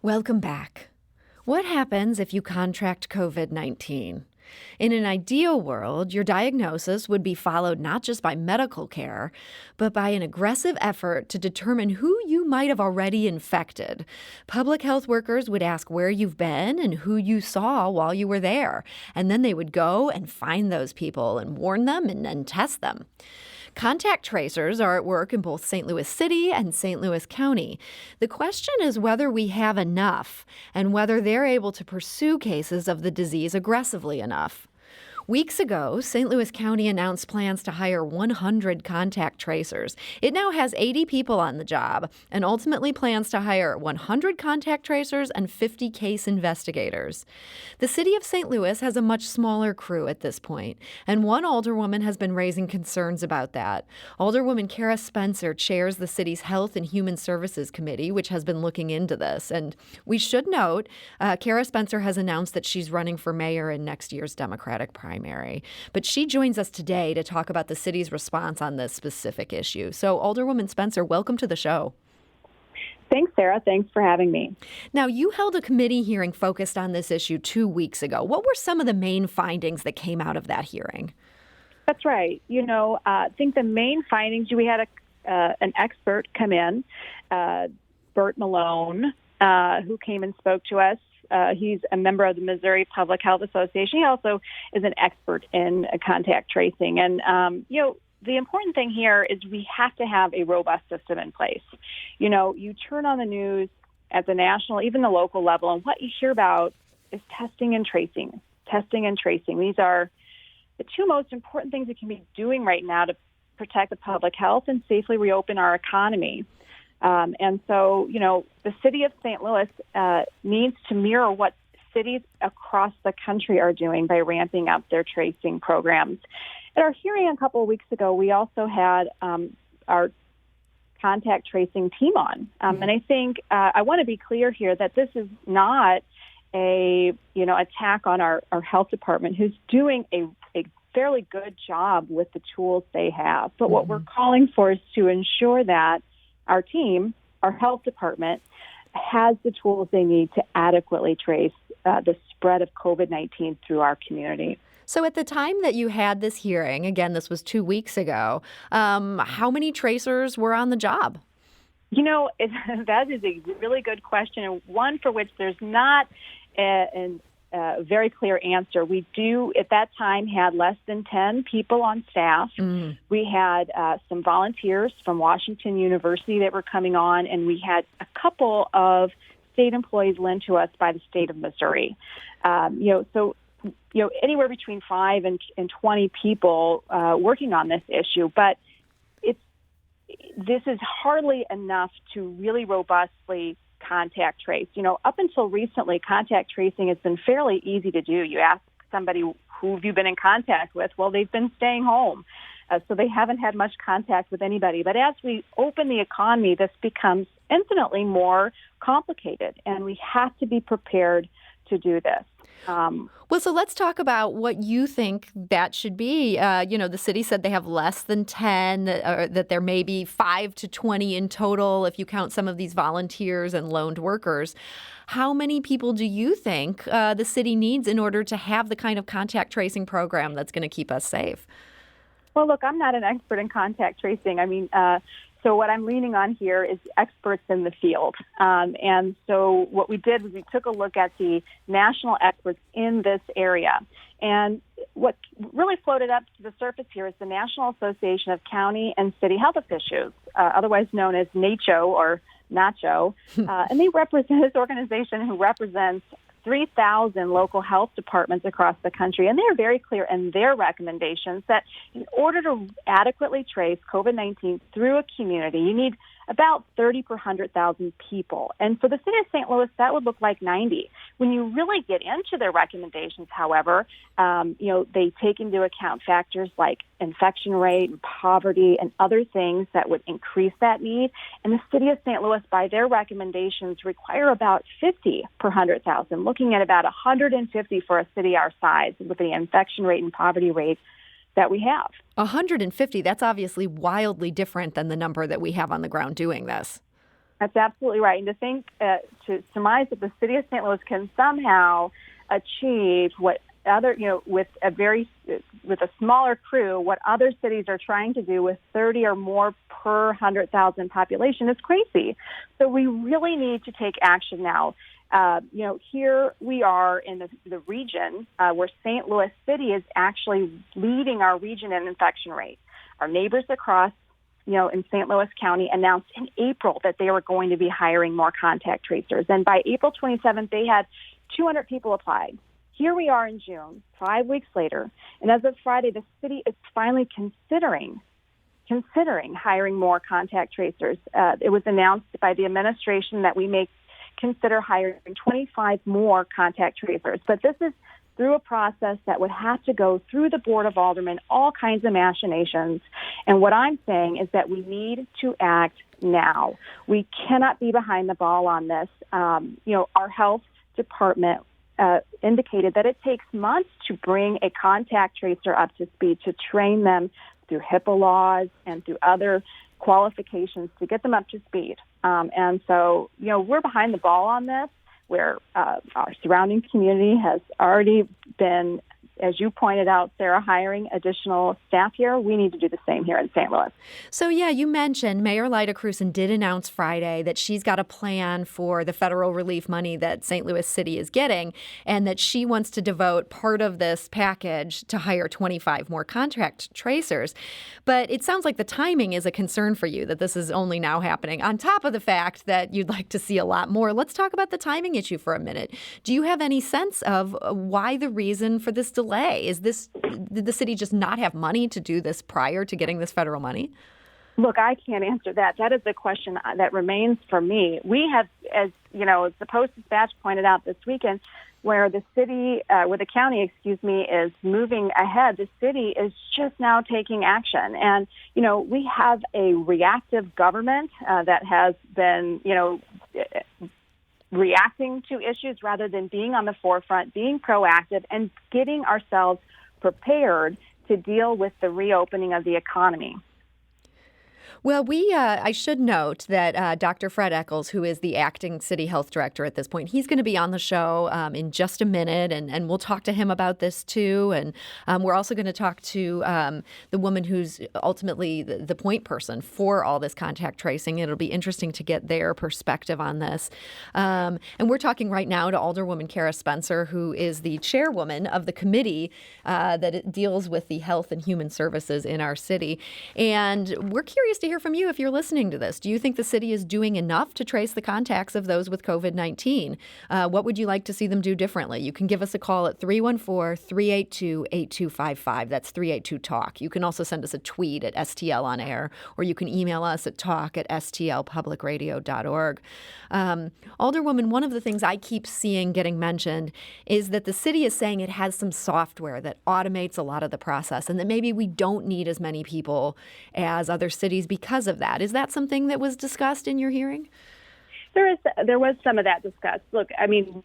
Welcome back. What happens if you contract COVID-19? In an ideal world, your diagnosis would be followed not just by medical care, but by an aggressive effort to determine who you might have already infected. Public health workers would ask where you've been and who you saw while you were there, and then they would go and find those people and warn them and test them. Contact tracers are at work in both St. Louis City and St. Louis County. The question is whether we have enough and whether they're able to pursue cases of the disease aggressively enough. Weeks ago, St. Louis County announced plans to hire 100 contact tracers. It now has 80 people on the job and ultimately plans to hire 100 contact tracers and 50 case investigators. The city of St. Louis has a much smaller crew at this point, and one alderwoman has been raising concerns about that. Alderwoman Cara Spencer chairs the city's Health and Human Services Committee, which has been looking into this. And we should note, Cara Spencer has announced that she's running for mayor in next year's Democratic primary. But she joins us today to talk about the city's response on this specific issue. So, Alderwoman Spencer, welcome to the show. Thanks, Sarah. Thanks for having me. Now, you held a committee hearing focused on this issue 2 weeks ago. What were some of the main findings that came out of that hearing? That's right. I think the main findings, we had an expert come in, Bert Malone, who came and spoke to us. He's a member of the Missouri Public Health Association. He also is an expert in contact tracing. And, the important thing here is we have to have a robust system in place. You turn on the news at the national, even the local level, and what you hear about is testing and tracing. These are the two most important things we can be doing right now to protect the public health and safely reopen our economy. And so, the city of St. Louis needs to mirror what cities across the country are doing by ramping up their tracing programs. At our hearing a couple of weeks ago, we also had our contact tracing team on. And I think I want to be clear here that this is not a, attack on our health department, who's doing a fairly good job with the tools they have. But what we're calling for is to ensure that our team, our health department, has the tools they need to adequately trace the spread of COVID-19 through our community. So at the time that you had this hearing, again, this was 2 weeks ago, how many tracers were on the job? That is a really good question, and one for which there's not a very clear answer. We do, at that time, had less than 10 people on staff. We had some volunteers from Washington University that were coming on, and we had a couple of state employees lent to us by the state of Missouri. Anywhere between 5 and 20 people working on this issue. But this is hardly enough to really robustly contact trace. Up until recently, contact tracing has been fairly easy to do. You ask somebody, who have you been in contact with? Well, they've been staying home. So they haven't had much contact with anybody. But as we open the economy, this becomes infinitely more complicated, and we have to be prepared to do this. Well, so let's talk about what you think that should be. The city said they have less than 10, or that there may be 5 to 20 in total if you count some of these volunteers and loaned workers. How many people do you think the city needs in order to have the kind of contact tracing program that's going to keep us safe? Well, look, I'm not an expert in contact tracing. So what I'm leaning on here is experts in the field. And so what we did was we took a look at the national experts in this area. And what really floated up to the surface here is the National Association of County and City Health Officials, otherwise known as NACHO or NACHO. And they represent this organization who represents 3,000 local health departments across the country, and they are very clear in their recommendations that in order to adequately trace COVID-19 through a community, you need about 30 per 100,000 people. And for the city of St. Louis, that would look like 90. When you really get into their recommendations, however, they take into account factors like infection rate and poverty and other things that would increase that need. And the city of St. Louis, by their recommendations, require about 50 per 100,000, looking at about 150 for a city our size with the infection rate and poverty rate that we have. 150, that's obviously wildly different than the number that we have on the ground doing this. That's absolutely right. And to think, to surmise that the city of St. Louis can somehow achieve what other, with a smaller crew, what other cities are trying to do with 30 or more per 100,000 population is crazy. So we really need to take action now. Here we are in the region where St. Louis City is actually leading our region in infection rate. Our neighbors across, in St. Louis County announced in April that they were going to be hiring more contact tracers. And by April 27th, they had 200 people applied. Here we are in June, 5 weeks later, and as of Friday, the city is finally considering hiring more contact tracers. It was announced by the administration that we may consider hiring 25 more contact tracers, but this is through a process that would have to go through the Board of Aldermen, all kinds of machinations. And what I'm saying is that we need to act now. We cannot be behind the ball on this. Our health department indicated that it takes months to bring a contact tracer up to speed, to train them through HIPAA laws and through other qualifications to get them up to speed. And so, we're behind the ball on this, where our surrounding community has already been, as you pointed out, Sarah, hiring additional staff here. We need to do the same here in St. Louis. So, you mentioned Mayor Lyda Krewson did announce Friday that she's got a plan for the federal relief money that St. Louis City is getting, and that she wants to devote part of this package to hire 25 more contact tracers. But it sounds like the timing is a concern for you, that this is only now happening, on top of the fact that you'd like to see a lot more. Let's talk about the timing issue for a minute. Do you have any sense of why the reason for this delay? Did the city just not have money to do this prior to getting this federal money? Look, I can't answer that. That is the question that remains for me. We have, as the Post-Dispatch pointed out this weekend, where the county, is moving ahead, the city is just now taking action. And, we have a reactive government that has been, reacting to issues rather than being on the forefront, being proactive, and getting ourselves prepared to deal with the reopening of the economy. Well, I should note that Dr. Fred Echols, who is the acting city health director at this point, he's going to be on the show in just a minute, and we'll talk to him about this too. And we're also going to talk to the woman who's ultimately the point person for all this contact tracing. It'll be interesting to get their perspective on this. And we're talking right now to Alderwoman Cara Spencer, who is the chairwoman of the committee that deals with the health and human services in our city. And we're curious to hear from you if you're listening to this. Do you think the city is doing enough to trace the contacts of those with COVID-19? What would you like to see them do differently? You can give us a call at 314-382-8255. That's 382-TALK. You can also send us a tweet at STL on air, or you can email us at talk@stlpublicradio.org. Alderwoman, one of the things I keep seeing getting mentioned is that the city is saying it has some software that automates a lot of the process, and that maybe we don't need as many people as other cities because of that. Is that something that was discussed in your hearing? There was some of that discussed. Look,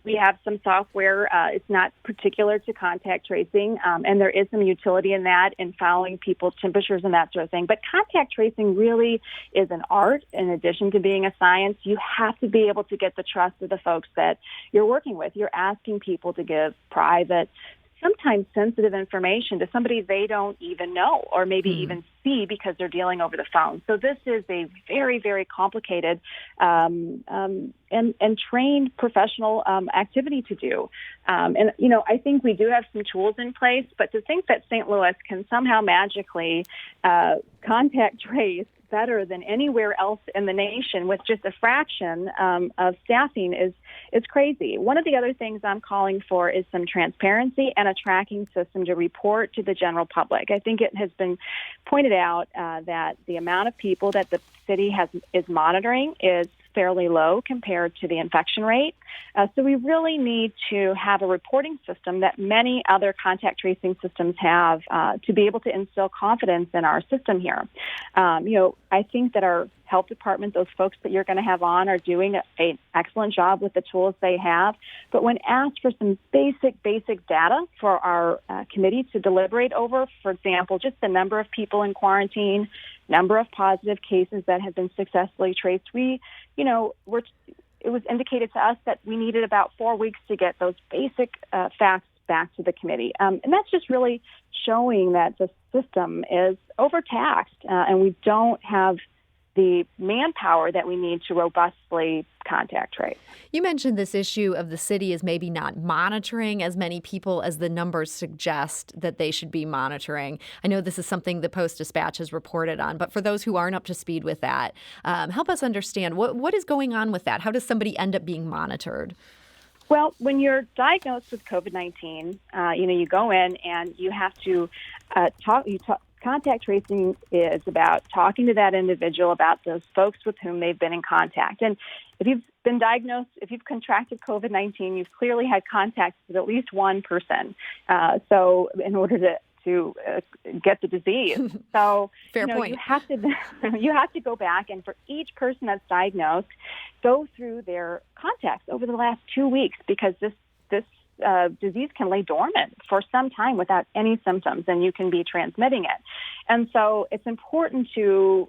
we have some software. It's not particular to contact tracing, and there is some utility in that, in following people's temperatures and that sort of thing. But contact tracing really is an art in addition to being a science. You have to be able to get the trust of the folks that you're working with. You're asking people to give private, sometimes sensitive information to somebody they don't even know or maybe even see because they're dealing over the phone. So this is a very, very complicated and trained professional activity to do. I think we do have some tools in place, but to think that St. Louis can somehow magically contact trace better than anywhere else in the nation with just a fraction of staffing is crazy. One of the other things I'm calling for is some transparency and a tracking system to report to the general public. I think it has been pointed out that the amount of people that the city is monitoring is fairly low compared to the infection rate. So we really need to have a reporting system that many other contact tracing systems have to be able to instill confidence in our system here. I think that our health department, those folks that you're going to have on, are doing an excellent job with the tools they have. But when asked for some basic data for our committee to deliberate over, for example, just the number of people in quarantine, number of positive cases that have been successfully traced, it was indicated to us that we needed about 4 weeks to get those basic facts back to the committee. And that's just really showing that the system is overtaxed and we don't have the manpower that we need to robustly contact trace. You mentioned this issue of the city is maybe not monitoring as many people as the numbers suggest that they should be monitoring. I know this is something the Post-Dispatch has reported on, but for those who aren't up to speed with that, help us understand what is going on with that. How does somebody end up being monitored? Well, when you're diagnosed with COVID-19, you go in and you have to contact tracing is about talking to that individual about those folks with whom they've been in contact. And if you've been diagnosed, if you've contracted COVID-19, you've clearly had contact with at least one person. So in order to get the disease. So Fair point. You have to go back and for each person that's diagnosed, go through their contacts over the last 2 weeks because this disease can lay dormant for some time without any symptoms, and you can be transmitting it. And so it's important to,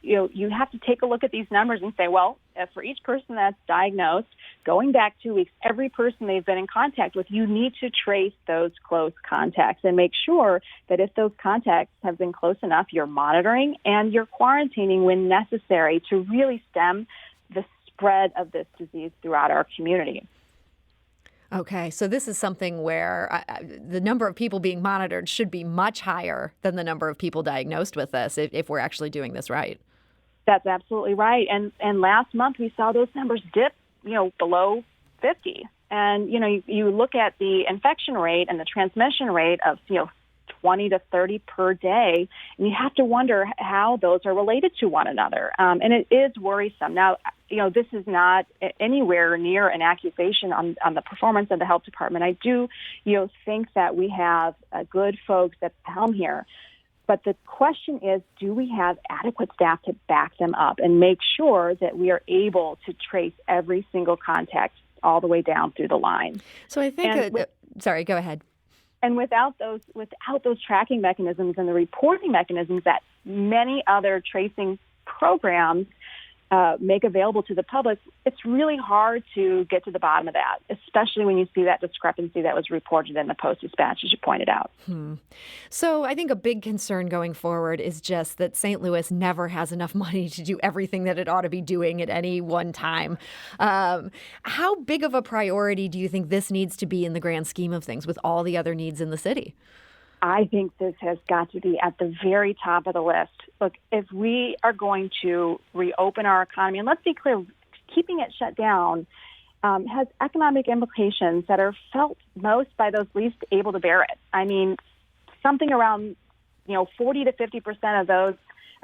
you have to take a look at these numbers and say, well, for each person that's diagnosed, going back 2 weeks, every person they've been in contact with, you need to trace those close contacts and make sure that if those contacts have been close enough, you're monitoring and you're quarantining when necessary to really stem the spread of this disease throughout our community. Okay, so this is something where the number of people being monitored should be much higher than the number of people diagnosed with this if we're actually doing this right. That's absolutely right. And last month we saw those numbers dip, below 50. And, you look at the infection rate and the transmission rate of, 20 to 30 per day, and you have to wonder how those are related to one another. And it is worrisome. Now, this is not anywhere near an accusation on the performance of the health department. I do, think that we have good folks at the helm here. But the question is, do we have adequate staff to back them up and make sure that we are able to trace every single contact all the way down through the line? So I think, sorry, go ahead. And without those tracking mechanisms and the reporting mechanisms that many other tracing programs make available to the public, it's really hard to get to the bottom of that, especially when you see that discrepancy that was reported in the Post-Dispatch, as you pointed out. So I think a big concern going forward is just that St. Louis never has enough money to do everything that it ought to be doing at any one time. How big of a priority do you think this needs to be in the grand scheme of things with all the other needs in the city? I think this has got to be at the very top of the list. Look, if we are going to reopen our economy, and let's be clear, keeping it shut down has economic implications that are felt most by those least able to bear it. I mean, something around 40 to 50% of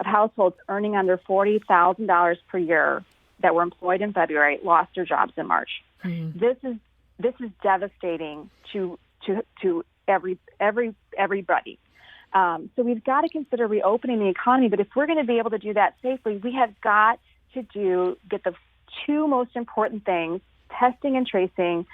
households earning under $40,000 per year that were employed in February lost their jobs in March. Mm-hmm. This is devastating to everybody. So we've got to consider reopening the economy. But if we're going to be able to do that safely, we have got to get the two most important things, testing and tracing,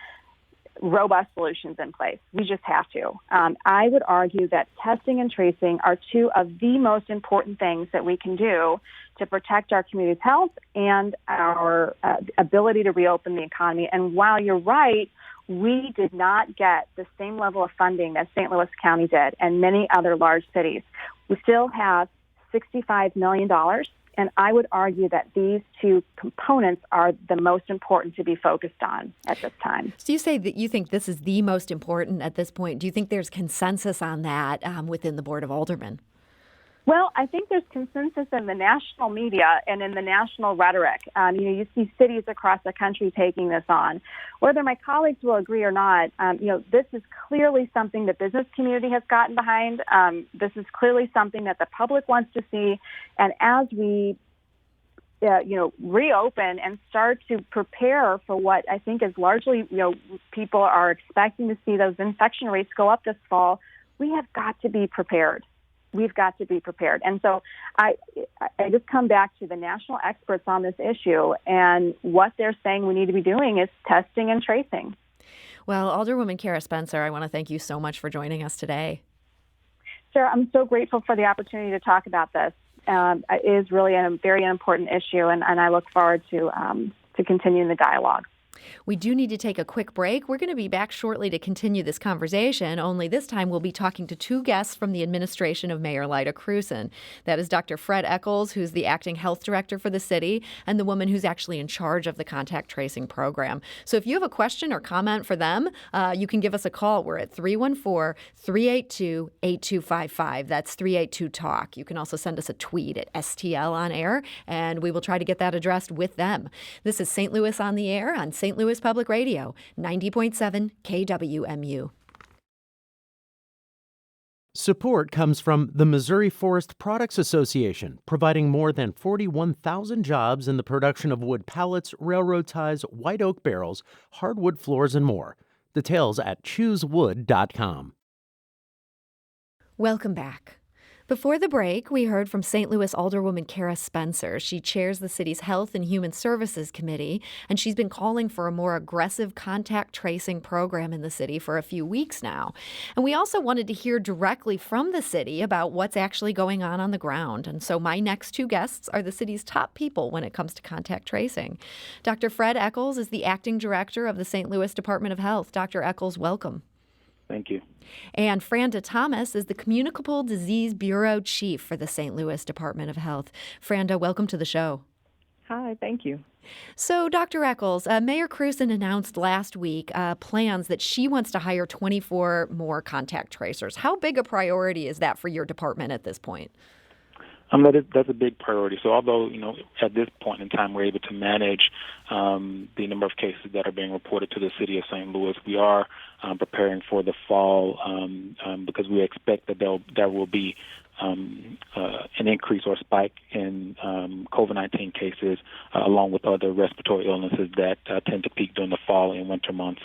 robust solutions in place. We just have to. I would argue that testing and tracing are two of the most important things that we can do to protect our community's health and our ability to reopen the economy. And while you're right, we did not get the same level of funding that St. Louis County did and many other large cities. We still have $65 million, and I would argue that these two components are the most important to be focused on at this time. So you say that you think this is the most important at this point. Do you think there's consensus on that within the Board of Aldermen? Well, I think there's consensus in the national media and in the national rhetoric. You see cities across the country taking this on. Whether my colleagues will agree or not, this is clearly something the business community has gotten behind. This is clearly something that the public wants to see. And as we, reopen and start to prepare for what I think is largely, people are expecting to see those infection rates go up this fall, we have got to be prepared. we've got to be prepared. And so I just come back to the national experts on this issue, and what they're saying we need to be doing is testing and tracing. Well, Alderwoman Cara Spencer, I want to thank you so much for joining us today. Sarah, I'm so grateful for the opportunity to talk about this. It is really a very important issue, and I look forward to continuing the dialogue. We do need to take a quick break. We're going to be back shortly to continue this conversation, only this time we'll be talking to two guests from the administration of Mayor Lyda Krewson. That is Dr. Fred Echols, who's the acting health director for the city, and the woman who's actually in charge of the contact tracing program. So if you have a question or comment for them, you can give us a call. We're at 314-382-8255. That's 382-TALK. You can also send us a tweet at STL on air, and we will try to get that addressed with them. This is St. Louis on the Air on St. Louis Public Radio, 90.7 KWMU. Support comes from the Missouri Forest Products Association, providing more than 41,000 jobs in the production of wood pallets, railroad ties, white oak barrels, hardwood floors, and more. Details at choosewood.com. Welcome back. Before the break, we heard from St. Louis Alderwoman Cara Spencer. She chairs the city's Health and Human Services Committee, and she's been calling for a more aggressive contact tracing program in the city for a few weeks now. And we also wanted to hear directly from the city about what's actually going on the ground. And so my next two guests are the city's top people when it comes to contact tracing. Dr. Fred Echols is the acting director of the St. Louis Department of Health. Dr. Echols, welcome. Thank you. And Franda Thomas is the Communicable Disease Bureau Chief for the St. Louis Department of Health. Franda, welcome to the show. Hi, thank you. So, Dr. Echols, Mayor Krewson announced last week plans that she wants to hire 24 more contact tracers. How big a priority is that for your department at this point? That's a big priority. So although, at this point in time we're able to manage the number of cases that are being reported to the city of St. Louis, we are preparing for the fall because we expect that there will be an increase or spike in COVID-19 cases along with other respiratory illnesses that tend to peak during the fall and winter months.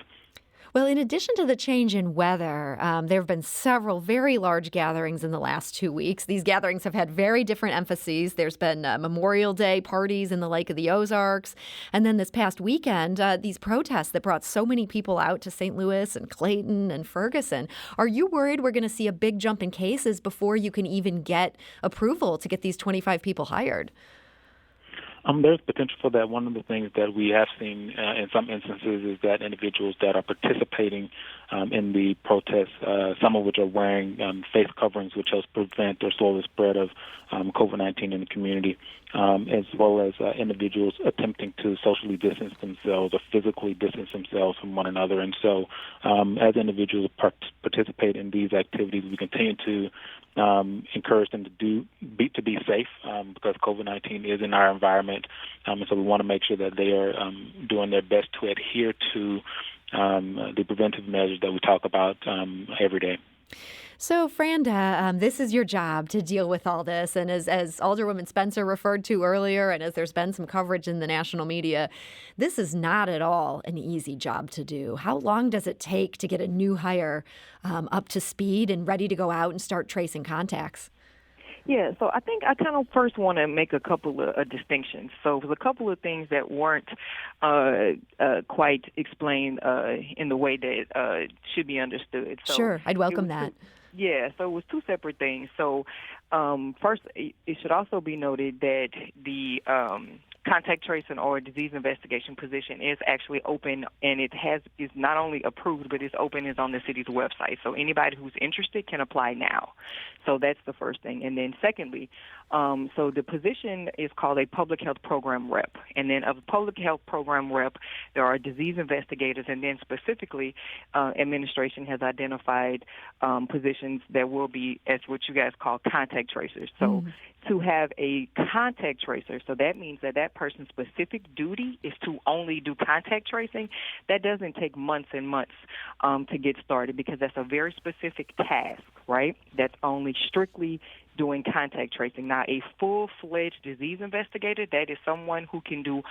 Well, in addition to the change in weather, there have been several very large gatherings in the last 2 weeks. These gatherings have had very different emphases. There's been Memorial Day parties in the Lake of the Ozarks. And then this past weekend, these protests that brought so many people out to St. Louis and Clayton and Ferguson. Are you worried we're going to see a big jump in cases before you can even get approval to get these 25 people hired? There's potential for that. One of the things that we have seen in some instances is that individuals that are participating in the protests, some of which are wearing face coverings, which helps prevent or slow the spread of COVID-19 in the community, as well as individuals attempting to socially distance themselves or physically distance themselves from one another. And so as individuals participate in these activities, we continue to encourage them to be safe because COVID-19 is in our environment, and so we want to make sure that they are doing their best to adhere to the preventive measures that we talk about every day. So, Franda, this is your job to deal with all this. And as Alderwoman Spencer referred to earlier, and as there's been some coverage in the national media, this is not at all an easy job to do. How long does it take to get a new hire up to speed and ready to go out and start tracing contacts? Yeah, so I think I kind of first want to make a couple of distinctions. So there's a couple of things that weren't quite explained in the way that should be understood. So sure, I'd welcome that. Yeah, so it was two separate things. So first, it should also be noted that the contact tracing or disease investigation position is actually open, and is not only approved, but it's open, is on the city's website. So anybody who's interested can apply now. So that's the first thing. And then secondly, so the position is called a public health program rep. And then of a public health program rep, there are disease investigators, and then specifically administration has identified positions that will be, as what you guys call, contact tracers. So to have a contact tracer, so that means that person's specific duty is to only do contact tracing. That doesn't take months and months to get started because that's a very specific task, right? That's only strictly doing contact tracing. Now, a full-fledged disease investigator, that is someone who can do,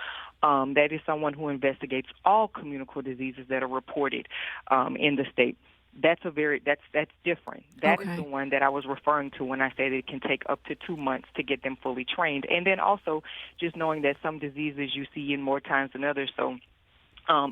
that is someone who investigates all communicable diseases that are reported in the state. that's different. That Okay. is the one that I was referring to when I said it can take up to 2 months to get them fully trained. And then also just knowing that some diseases you see in more times than others. So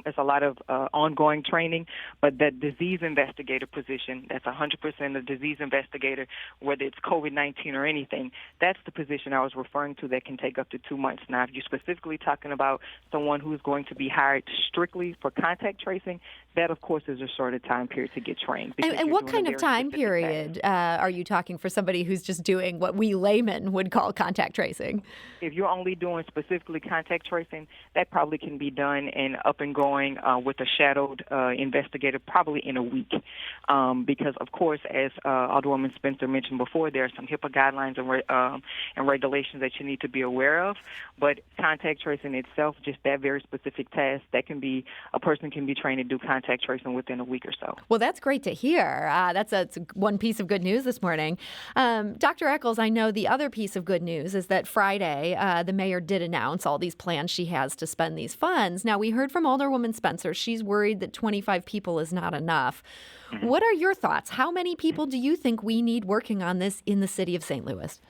it's a lot of ongoing training, but that disease investigator position, that's 100% a disease investigator, whether it's COVID-19 or anything, that's the position I was referring to that can take up to 2 months. Now, if you're specifically talking about someone who's going to be hired strictly for contact tracing, that, of course, is a shorter time period to get trained. And what kind of time period are you talking for somebody who's just doing what we laymen would call contact tracing? If you're only doing specifically contact tracing, that probably can be done and up and going with a shadowed investigator probably in a week. Because, of course, as Alderwoman Spencer mentioned before, there are some HIPAA guidelines and regulations that you need to be aware of. But contact tracing itself, just that very specific task, a person can be trained to do contact tracing within a week or so. Well, that's great to hear. That's one piece of good news this morning. Dr. Echols, I know the other piece of good news is that Friday, the mayor did announce all these plans she has to spend these funds. Now, we heard from Alderwoman Spencer. She's worried that 25 people is not enough. Mm-hmm. What are your thoughts? How many people do you think we need working on this in the city of St. Louis?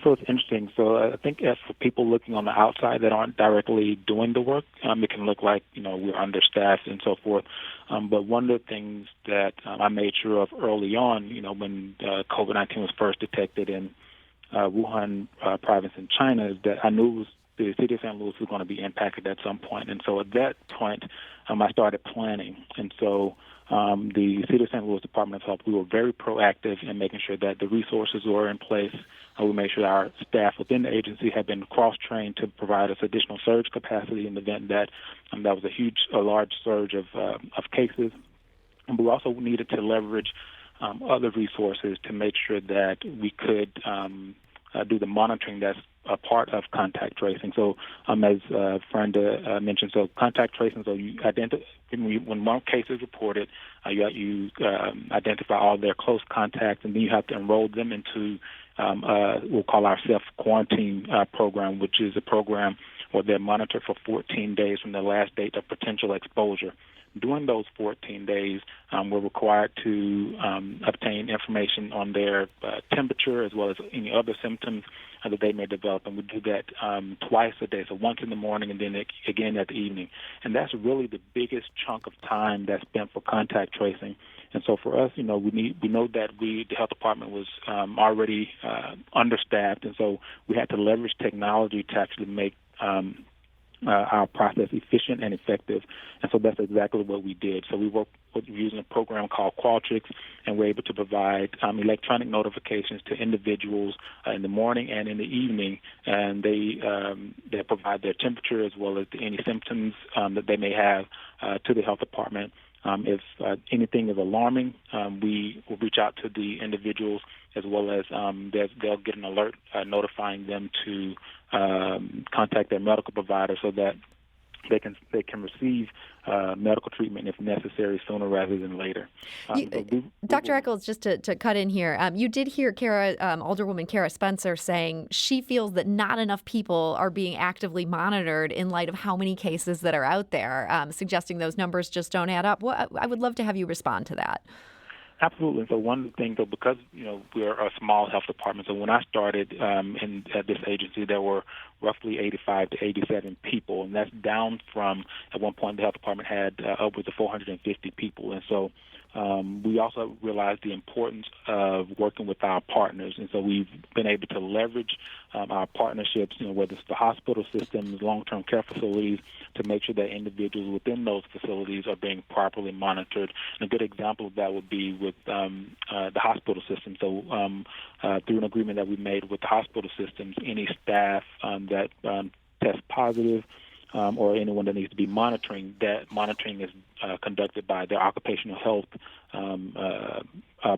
So it's interesting. So I think as for people looking on the outside that aren't directly doing the work, it can look like, we're understaffed and so forth. But one of the things that I made sure of early on, when COVID-19 was first detected in Wuhan province in China, is that I knew the city of St. Louis was going to be impacted at some point. And so at that point, I started planning. And so the City of St. Louis Department of Health, we were very proactive in making sure that the resources were in place. We made sure that our staff within the agency had been cross-trained to provide us additional surge capacity in the event that that was a large surge of cases. And we also needed to leverage other resources to make sure that we could do the monitoring that's a part of contact tracing. So as Franda mentioned, so contact tracing, so you identify when one case is reported, you identify all their close contacts, and then you have to enroll them into we'll call our self-quarantine program, which is a program where they're monitored for 14 days from the last date of potential exposure. During those 14 days, we're required to obtain information on their temperature as well as any other symptoms that they may develop. And we do that twice a day, so once in the morning and then again at the evening. And that's really the biggest chunk of time that's spent for contact tracing. And so for us, we know that the health department was already understaffed, and so we had to leverage technology to actually make our process efficient and effective. And so that's exactly what we did. So we worked using a program called Qualtrics, and we're able to provide electronic notifications to individuals in the morning and in the evening, and they provide their temperature as well as any symptoms that they may have to the health department. If anything is alarming, we will reach out to the individuals as well as they'll get an alert notifying them to contact their medical provider so that they can receive medical treatment if necessary sooner rather than later. Dr. Echols, just to cut in here, you did hear Alderwoman Cara Spencer saying she feels that not enough people are being actively monitored in light of how many cases that are out there, suggesting those numbers just don't add up. Well, I would love to have you respond to that. Absolutely. So one thing, though, because we're a small health department, so when I started at this agency, there were roughly 85 to 87 people, and that's down from at one point the health department had upwards of 450 people, and so we also realized the importance of working with our partners, and so we've been able to leverage our partnerships, whether it's the hospital systems, long-term care facilities, to make sure that individuals within those facilities are being properly monitored. And a good example of that would be with the hospital system. So through an agreement that we made with the hospital systems, any staff that test positive or anyone that needs to be monitoring, that monitoring is conducted by their occupational health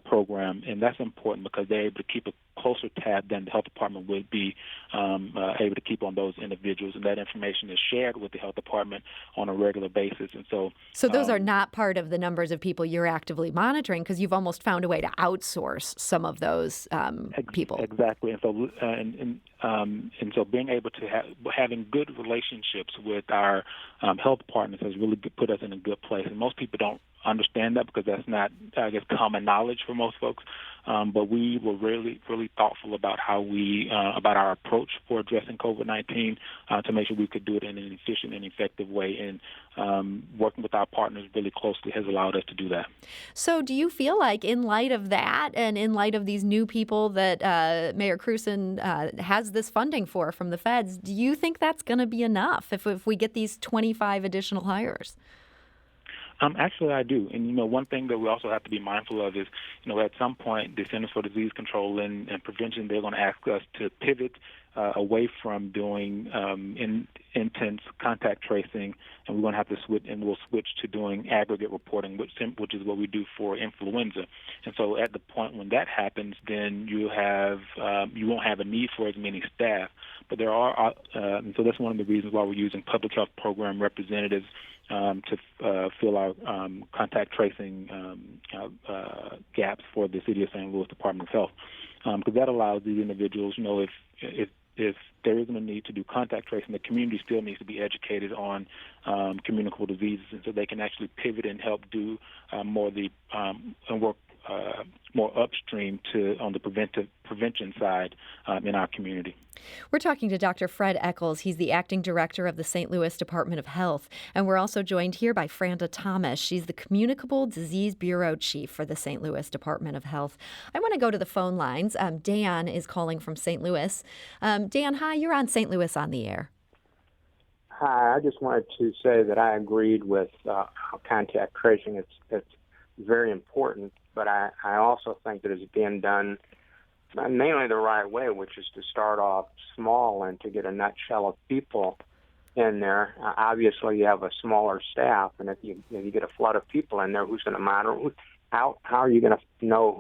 program, and that's important because they're able to keep a closer tab than the health department would be able to keep on those individuals, and that information is shared with the health department on a regular basis. And so those are not part of the numbers of people you're actively monitoring because you've almost found a way to outsource some of those people. Exactly, and so and so being able to having good relationships with our health partners has really put us in a good place. And most people don't understand that because that's not, I guess, common knowledge for most folks. But we were really, really thoughtful about how about our approach for addressing COVID-19 to make sure we could do it in an efficient and effective way. And working with our partners really closely has allowed us to do that. So do you feel like in light of that and in light of these new people that Mayor Krewson has this funding for from the feds, do you think that's going to be enough if we get these 25 additional hires? Actually, I do. And, one thing that we also have to be mindful of is, at some point, the Centers for Disease Control and Prevention, they're going to ask us to pivot away from doing intense contact tracing, and we're going to have to switch, and we'll switch to doing aggregate reporting, which is what we do for influenza. And so at the point when that happens, then you won't have a need for as many staff. But there are, and so that's one of the reasons why we're using public health program representatives to fill our contact tracing gaps for the City of St. Louis Department of Health, because that allows these individuals, if there isn't a need to do contact tracing, the community still needs to be educated on communicable diseases, and so they can actually pivot and help do more the and work more upstream on the prevention side in our community. We're talking to Dr. Fred Echols. He's the acting director of the St. Louis Department of Health. And we're also joined here by Franda Thomas. She's the Communicable Disease Bureau Chief for the St. Louis Department of Health. I want to go to the phone lines. Dan is calling from St. Louis. Dan, hi, you're on St. Louis on the air. Hi, I just wanted to say that I agreed with contact tracing. It's very important, but I also think that it's being done mainly the right way, which is to start off small and to get a nutshell of people in there. Obviously, you have a smaller staff, and if you get a flood of people in there, who's going to monitor? How are you going to know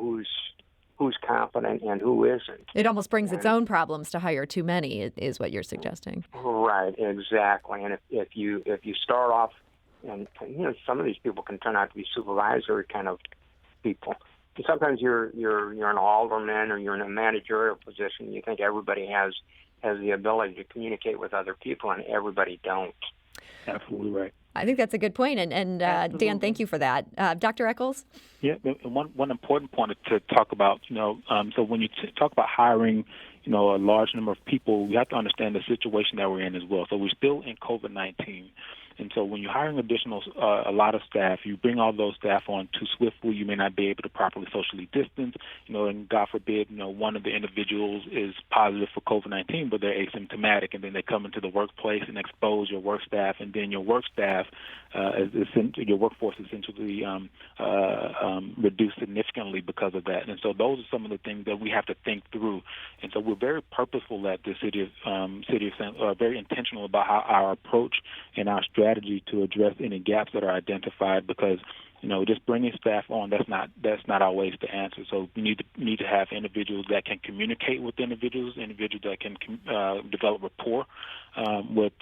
who's competent and who isn't? It almost brings its own problems to hire too many, is what you're suggesting. Right, exactly. And if you start off, and some of these people can turn out to be supervisory kind of people. Sometimes you're an alderman or you're in a managerial position. You think everybody has the ability to communicate with other people, and everybody don't. Absolutely right. I think that's a good point, and Dan, thank you for that. Dr. Echols? Yeah, one important point to talk about, so when you talk about hiring, a large number of people, we have to understand the situation that we're in as well. So we're still in COVID-19. And so when you're hiring a lot of staff, you bring all those staff on too swiftly, you may not be able to properly socially distance, and God forbid, one of the individuals is positive for COVID-19, but they're asymptomatic, and then they come into the workplace and expose your work staff, and then your work staff, your workforce essentially reduced significantly because of that. And so those are some of the things that we have to think through. And so we're very purposeful at the City of St. Very intentional about how our approach and our strategy to address any gaps that are identified, because just bringing staff on, that's not always the answer. So we need to have individuals that can communicate with individuals that can develop rapport with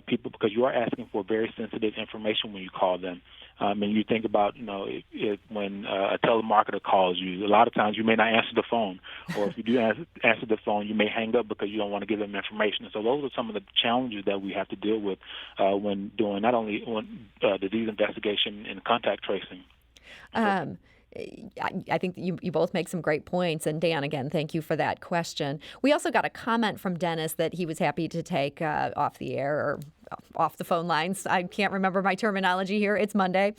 people, because you are asking for very sensitive information when you call them. And you think about, when a telemarketer calls you, a lot of times you may not answer the phone, or if you do answer the phone, you may hang up because you don't want to give them information. And so those are some of the challenges that we have to deal with when doing not only disease investigation and contact tracing. I think you both make some great points. And Dan, again, thank you for that question. We also got a comment from Dennis that he was happy to take off the air or off the phone lines. I can't remember my terminology here. It's Monday.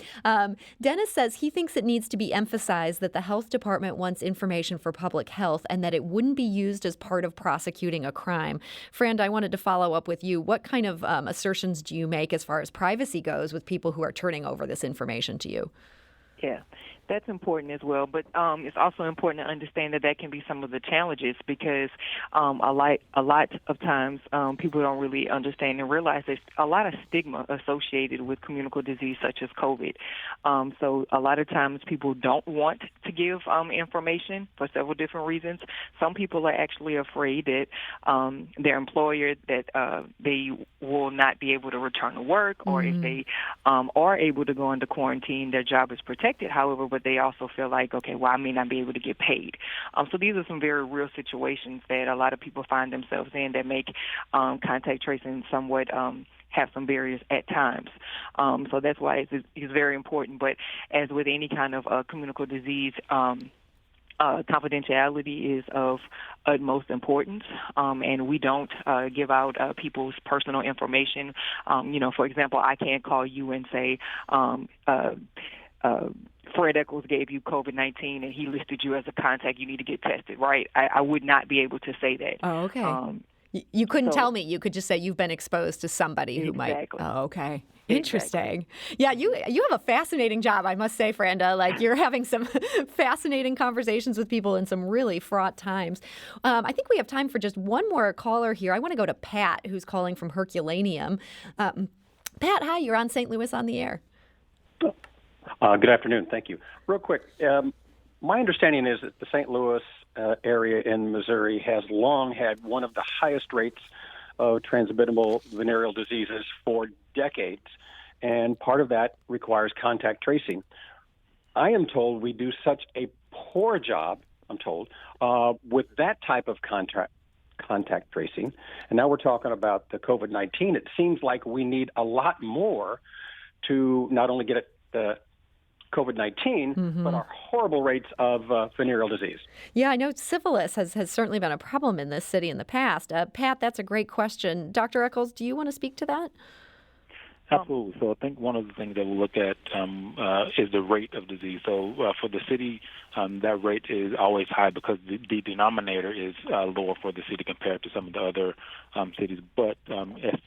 Dennis says he thinks it needs to be emphasized that the health department wants information for public health and that it wouldn't be used as part of prosecuting a crime. Franda, I wanted to follow up with you. What kind of assertions do you make as far as privacy goes with people who are turning over this information to you? Yeah, that's important as well. But it's also important to understand that can be some of the challenges, because a lot of times people don't really understand and realize there's a lot of stigma associated with communicable disease such as COVID. So a lot of times people don't want to give information for several different reasons. Some people are actually afraid that their employer, that they will not be able to return to work, or if they are able to go into quarantine, their job is protected. However, but they also feel like, okay, well, I may not be able to get paid. So these are some very real situations that a lot of people find themselves in that make contact tracing somewhat have some barriers at times. So that's why it's very important. But as with any kind of communicable disease, confidentiality is of utmost importance, and we don't give out people's personal information. For example, I can't call you and say, Fred Echols gave you COVID-19 and he listed you as a contact. You need to get tested, right? I would not be able to say that. Oh, okay. You couldn't tell me. You could just say you've been exposed to somebody who might. Oh, okay. Interesting. Exactly. Yeah, you have a fascinating job, I must say, Franda. Like, you're having some fascinating conversations with people in some really fraught times. I think we have time for just one more caller here. I want to go to Pat, who's calling from Herculaneum. Pat, hi, you're on St. Louis on the Air. Good afternoon. Thank you. Real quick, my understanding is that the St. Louis area in Missouri has long had one of the highest rates of transmittable venereal diseases for decades, and part of that requires contact tracing. I am told we do such a poor job, with that type of contact tracing, and now we're talking about the COVID-19. It seems like we need a lot more to not only get the COVID-19, but our horrible rates of venereal disease. Yeah, I know syphilis has certainly been a problem in this city in the past. Pat, that's a great question. Dr. Echols, do you want to speak to that? Absolutely. So I think one of the things that we'll look at is the rate of disease. So for the city, that rate is always high because the denominator is lower for the city compared to some of the other cities. But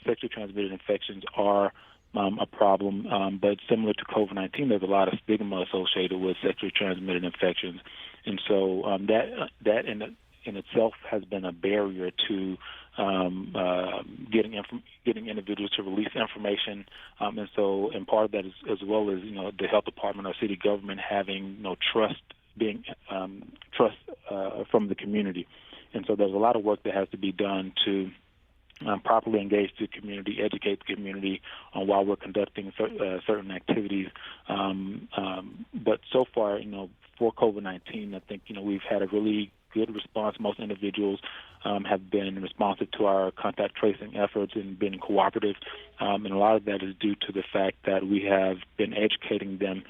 sexually transmitted infections are a problem, but similar to COVID-19, there's a lot of stigma associated with sexually transmitted infections, and so that in itself has been a barrier to getting individuals to release information, and part of that is, as well as the health department or city government having trust from the community, and so there's a lot of work that has to be done to properly engage the community, educate the community on why we're conducting certain activities. But so far, for COVID-19, I think, we've had a really good response. Most individuals have been responsive to our contact tracing efforts and been cooperative. And a lot of that is due to the fact that we have been educating them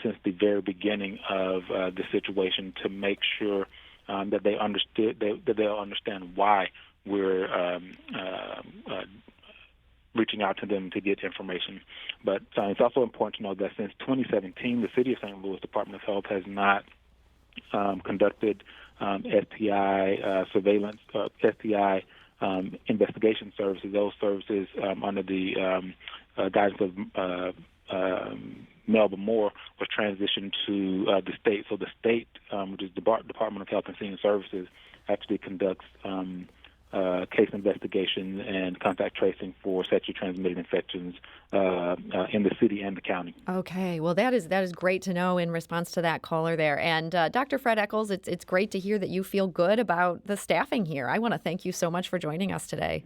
since the very beginning of the situation to make sure that they they'll understand why we're reaching out to them to get information. But it's also important to know that since 2017, the City of St. Louis Department of Health has not conducted STI surveillance, STI investigation services. Those services under the guidance of Melba Moore was transitioned to the state. So the state, which is the Department of Health and Senior Services, actually conducts case investigation and contact tracing for sexually transmitted infections in the city and the county. Okay, well, that is great to know in response to that caller there. And Dr. Fred Echols, it's great to hear that you feel good about the staffing here. I want to thank you so much for joining us today.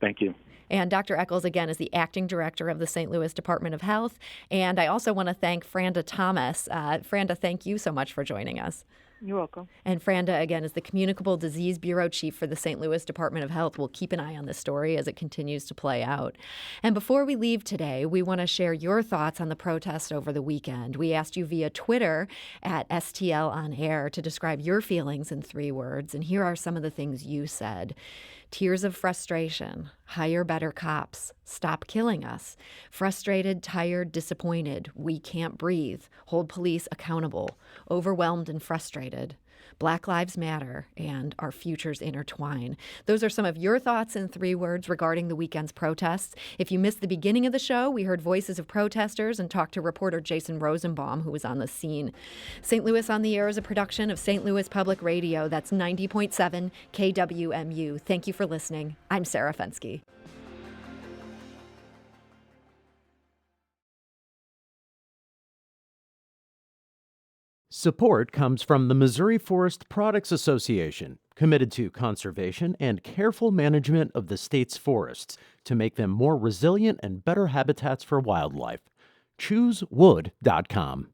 Thank you. And Dr. Echols, again, is the acting director of the St. Louis Department of Health. And I also want to thank Franda Thomas. Franda, thank you so much for joining us. You're welcome. And Franda, again, is the Communicable Disease Bureau Chief for the St. Louis Department of Health. We'll keep an eye on this story as it continues to play out. And before we leave today, we want to share your thoughts on the protest over the weekend. We asked you via Twitter at STL On Air to describe your feelings in 3 words. And here are some of the things you said. Tears of frustration, hire better cops, stop killing us, frustrated, tired, disappointed, we can't breathe, hold police accountable, overwhelmed and frustrated, Black Lives Matter, and our futures intertwine. Those are some of your thoughts in 3 words regarding the weekend's protests. If you missed the beginning of the show, we heard voices of protesters and talked to reporter Jason Rosenbaum, who was on the scene. St. Louis on the Air is a production of St. Louis Public Radio. That's 90.7 KWMU. Thank you for listening. I'm Sarah Fenske. Support comes from the Missouri Forest Products Association, committed to conservation and careful management of the state's forests to make them more resilient and better habitats for wildlife. ChooseWood.com.